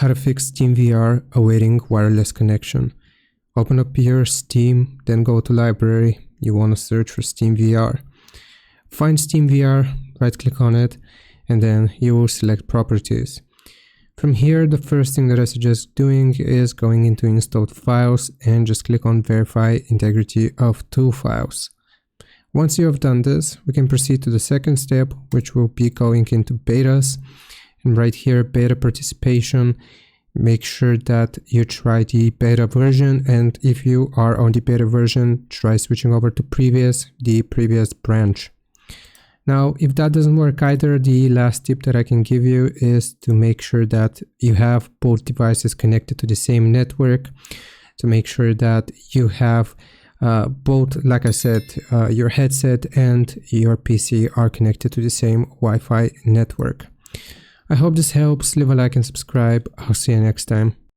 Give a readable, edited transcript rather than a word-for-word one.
how to fix SteamVR awaiting wireless connection. Open up your Steam, then go to library. You want to search for SteamVR. Find SteamVR, right click on it, and then you will select properties. From here, the first thing that I suggest doing is going into installed files and just click on verify integrity of two files. Once you have done this, we can proceed to the second step, which will be going into betas. And right here, beta participation, make sure that you try the beta version. And if you are on the beta version, try switching over to the previous branch. Now, if that doesn't work either, the last tip that I can give you is to make sure that you have both devices connected to the same network. To make sure that you have both, like I said, your headset and your PC are connected to the same Wi-Fi network. I hope this helps. Leave a like and subscribe. I'll see you next time.